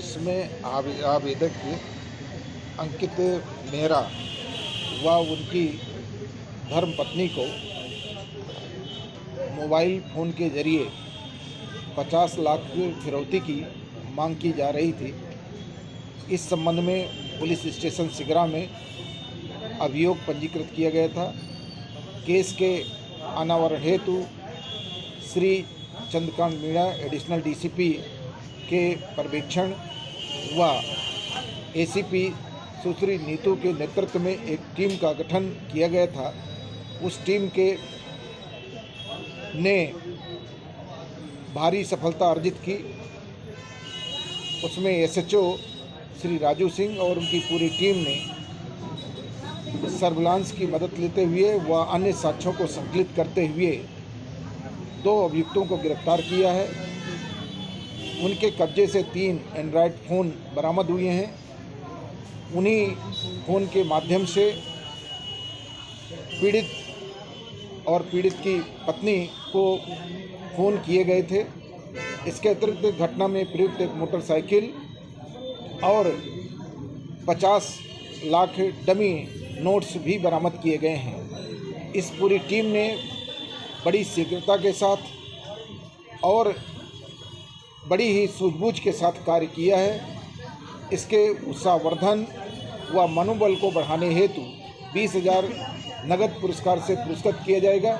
जिसमें आवेदक अंकित मेहरा व उनकी धर्मपत्नी को मोबाइल फ़ोन के ज़रिए 50 लाख फिरौती की मांग की जा रही थी। इस संबंध में पुलिस स्टेशन सिगरा में अभियोग पंजीकृत किया गया था। केस के अनावरण हेतु श्री चंद्रकांत मीणा एडिशनल डीसीपी के पर्यवेक्षण व एसीपी सुश्री नीतू के नेतृत्व में एक टीम का गठन किया गया था। उस टीम के ने भारी सफलता अर्जित की। उसमें एसएचओ श्री राजू सिंह और उनकी पूरी टीम ने सर्विलांस की मदद लेते हुए व अन्य साक्ष्यों को संकलित करते हुए 2 अभियुक्तों को गिरफ्तार किया है। उनके कब्जे से 3 एंड्रॉयड फ़ोन बरामद हुए हैं। उन्हीं फ़ोन के माध्यम से पीड़ित और पीड़ित की पत्नी को फ़ोन किए गए थे। इसके अतिरिक्त घटना में प्रयुक्त एक मोटरसाइकिल और 50 लाख डमी नोट्स भी बरामद किए गए हैं। इस पूरी टीम ने बड़ी शीघ्रता के साथ और बड़ी ही सूझबूझ के साथ कार्य किया है। इसके उत्साहवर्धन व मनोबल को बढ़ाने हेतु 20,000 नगद पुरस्कार से पुरस्कृत किया जाएगा।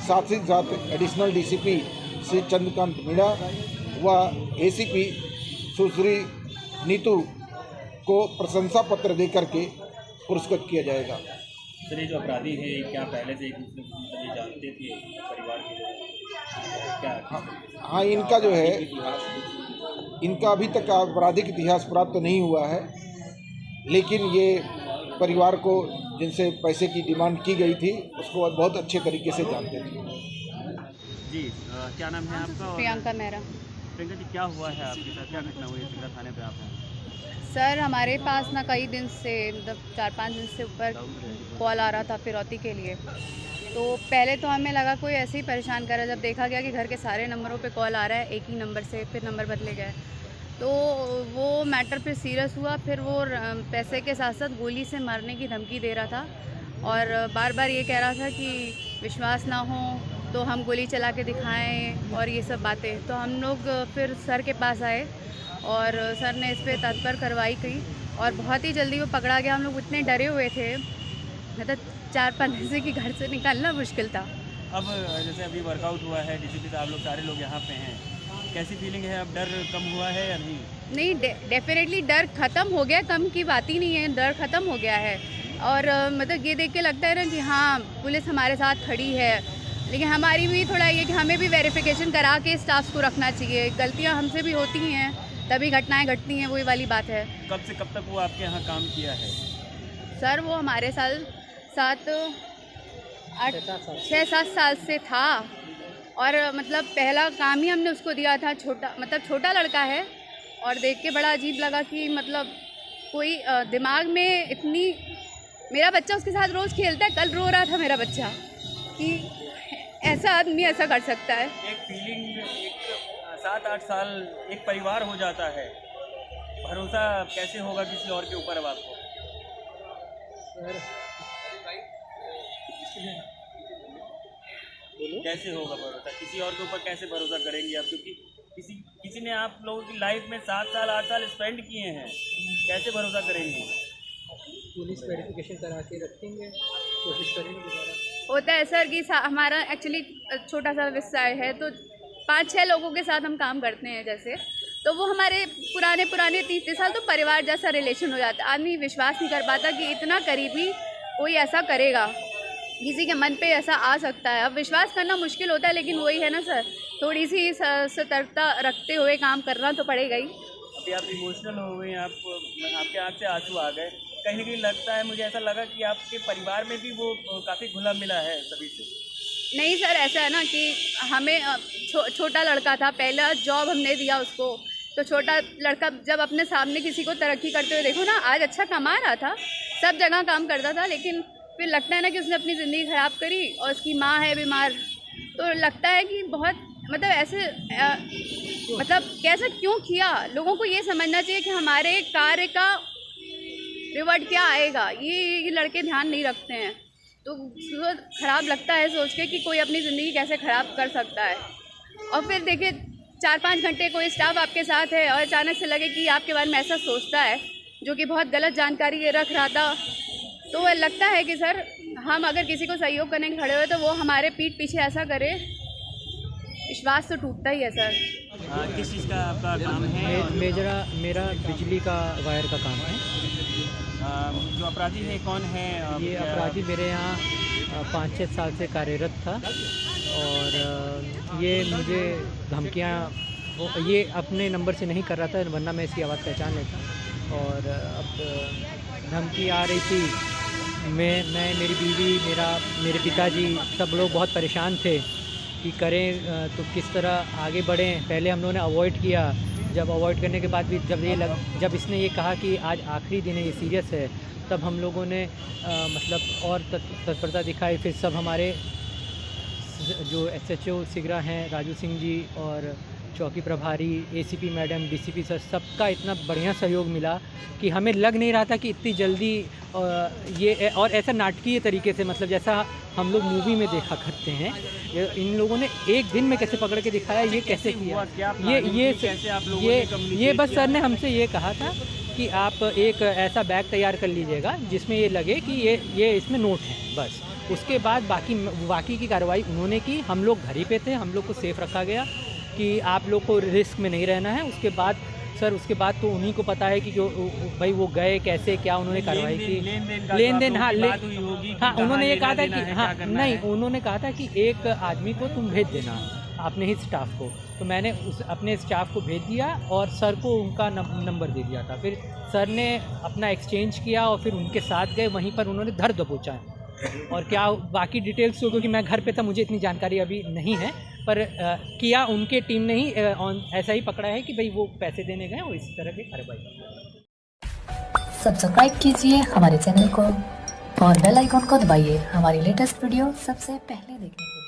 साथ ही साथ एडिशनल डीसीपी श्री चंद्रकांत मीणा व एसीपी सुश्री नीतू को प्रशंसा पत्र देकर के पुरस्कृत किया जाएगा। सर, ये जो अपराधी है क्या पहले से एक दूसरे को जानते थे परिवार के लोग क्या? हाँ, इनका जो है इनका अभी तक आपराधिक इतिहास प्राप्त नहीं हुआ है, लेकिन ये परिवार को जिनसे पैसे की डिमांड की गई थी उसको बहुत अच्छे तरीके से जानते थे। जी, क्या नाम है आपका? प्रियंका मेहरा। प्रियंका जी, क्या हुआ है आपके साथ, क्या घटना हुई सिगरा थाने पे आप हैं? सर, हमारे पास ना कई दिन से मतलब 4-5 दिन से ऊपर कॉल आ रहा था फिरौती के लिए। तो पहले तो हमें लगा कोई ऐसे ही परेशान कर रहा है। जब देखा गया कि घर के सारे नंबरों पे कॉल आ रहा है एक ही नंबर से, फिर नंबर बदले गए, तो वो मैटर फिर सीरियस हुआ। फिर वो पैसे के साथ साथ गोली से मारने की धमकी दे रहा था और बार बार ये कह रहा था कि विश्वास ना हो तो हम गोली चला के दिखाएं और ये सब बातें। तो हम लोग फिर सर के पास आए और सर ने इस पर तत्पर कार्रवाई की और बहुत ही जल्दी वो पकड़ा गया। हम लोग इतने डरे हुए थे, मतलब 4-5 दिन से कि घर से निकलना मुश्किल था। अब जैसे अभी वर्कआउट हुआ है, डीसीपी साहब लोग सारे लोग यहाँ पे हैं, कैसी फीलिंग है? अब डर कम हुआ है या नहीं? नहीं, डेफिनेटली डर ख़त्म हो गया, कम की बात ही नहीं है, डर ख़त्म हो गया है। और मतलब ये देख के लगता है ना कि हाँ, पुलिस हमारे साथ खड़ी है। लेकिन हमारी भी थोड़ा ये कि हमें भी वेरिफिकेशन करा के स्टाफ को रखना चाहिए। गलतियाँ हमसे भी होती हैं, तभी घटनाएं घटती हैं, वही वाली बात है। कब से कब तक वो आपके यहाँ काम किया है? सर, वो हमारे साथ 6-7 साल से था और मतलब पहला काम ही हमने उसको दिया था। छोटा लड़का है और देख के बड़ा अजीब लगा कि मतलब कोई दिमाग में इतनी, मेरा बच्चा उसके साथ रोज़ खेलता है, कल रो रहा था मेरा बच्चा कि ऐसा आदमी ऐसा कर सकता है। एक फीलिंग, एक 7-8 साल एक परिवार हो जाता है, भरोसा कैसे होगा किसी और के ऊपर? अब आपको कैसे होगा भरोसा? किसी और के ऊपर कैसे भरोसा करेंगे आप? क्योंकि किसी ने आप लोगों की लाइफ में 7 साल 8 साल स्पेंड किए हैं, कैसे भरोसा करेंगे? पुलिस वेरिफिकेशन करा के रखेंगे, कोशिश करेंगे दोबारा। होता है सर कि हमारा एक्चुअली छोटा सा व्यवसाय है, तो 5-6 लोगों के साथ हम काम करते हैं जैसे, तो वो हमारे पुराने 30 साल तो परिवार जैसा रिलेशन हो जाता है। आदमी विश्वास नहीं कर पाता कि इतना करीबी कोई ऐसा करेगा, किसी के मन पे ऐसा आ सकता है। अब विश्वास करना मुश्किल होता है, लेकिन वही है ना सर, थोड़ी सी सतर्कता रखते हुए काम करना तो पड़ेगा ही। अभी आप इमोशनल हो गए, आपके आँख से आंसू आ गए। कहीं ना कहीं लगता है, मुझे ऐसा लगा कि आपके परिवार में भी वो काफ़ी घुला मिला है सभी से। नहीं सर, ऐसा है ना कि हमें छोटा लड़का था, पहला जॉब हमने दिया उसको, तो छोटा लड़का जब अपने सामने किसी को तरक्की करते हुए देखो ना, आज अच्छा कमा रहा था, सब जगह काम करता था, लेकिन फिर लगता है ना कि उसने अपनी ज़िंदगी ख़राब करी और उसकी माँ है बीमार, तो लगता है कि बहुत मतलब ऐसे मतलब कैसा क्यों किया? लोगों को ये समझना चाहिए कि हमारे कार्य का रिवॉर्ड क्या आएगा, ये लड़के ध्यान नहीं रखते हैं। तो ख़राब लगता है सोच के कि कोई अपनी ज़िंदगी कैसे ख़राब कर सकता है। और फिर देखिए 4-5 घंटे कोई स्टाफ आपके साथ है और अचानक से लगे कि आपके बारे में ऐसा सोचता है, जो कि बहुत गलत जानकारी रख रहा था। तो लगता है कि सर हम अगर किसी को सहयोग करने के खड़े हुए तो वो हमारे पीठ पीछे ऐसा करे, विश्वास तो टूटता ही है सर। किस चीज़ का आपका काम है? मेरा बिजली का वायर का काम है। जो अपराधी है कौन है? ये अपराधी मेरे यहाँ 5-6 साल से कार्यरत था और ये मुझे धमकियाँ, ये अपने नंबर से नहीं कर रहा था, वरना मैं इसकी आवाज़ पहचान लेता। और अब धमकी आ रही थी। मैं मेरी बीवी, मेरे पिताजी, सब लोग बहुत परेशान थे कि करें तो किस तरह आगे बढ़ें। पहले हम लोगों ने अवॉइड किया, जब अवॉइड करने के बाद भी जब इसने ये कहा कि आज आखिरी दिन है, ये सीरियस है, तब हम लोगों ने मतलब और तत्परता दिखाई। फिर सब हमारे जो SHO सिगरा हैं राजू सिंह जी और चौकी प्रभारी ACP मैडम, DCP सर, सबका इतना बढ़िया सहयोग मिला कि हमें लग नहीं रहा था कि इतनी जल्दी ये और ऐसा नाटकीय तरीके से, मतलब जैसा हम लोग मूवी में देखा करते हैं, इन लोगों ने एक दिन में कैसे पकड़ के दिखाया, ये कैसे किया। ये बस सर ने हमसे ये कहा था कि आप एक ऐसा बैग तैयार कर लीजिएगा जिसमें ये लगे कि ये इसमें नोट है, बस। उसके बाद बाकी की कार्रवाई उन्होंने की। हम लोग घर ही पे थे, हम लोग को सेफ़ रखा गया कि आप लोग को रिस्क में नहीं रहना है। उसके बाद तो उन्हीं को पता है कि जो भाई वो गए कैसे, क्या उन्होंने कार्रवाई की, लेन देन। हाँ, उन्होंने ये कहा था कि हाँ नहीं, उन्होंने कहा था कि एक आदमी को तुम भेज देना अपने ही स्टाफ को। तो मैंने अपने स्टाफ को भेज दिया और सर को उनका नंबर दे दिया था। फिर सर ने अपना एक्सचेंज किया और फिर उनके साथ गए, वहीं पर उन्होंने धर दबोचा। और क्या बाकी डिटेल्स हो, क्योंकि मैं घर पे था, मुझे इतनी जानकारी अभी नहीं है, पर किया उनके टीम ने ही ऐसा ही पकड़ा है कि भाई वो पैसे देने गए और इस तरह की कार्रवाई। सब्सक्राइब कीजिए हमारे चैनल को और बेल आइकॉन को दबाइए हमारी लेटेस्ट वीडियो सबसे पहले देखने के लिए।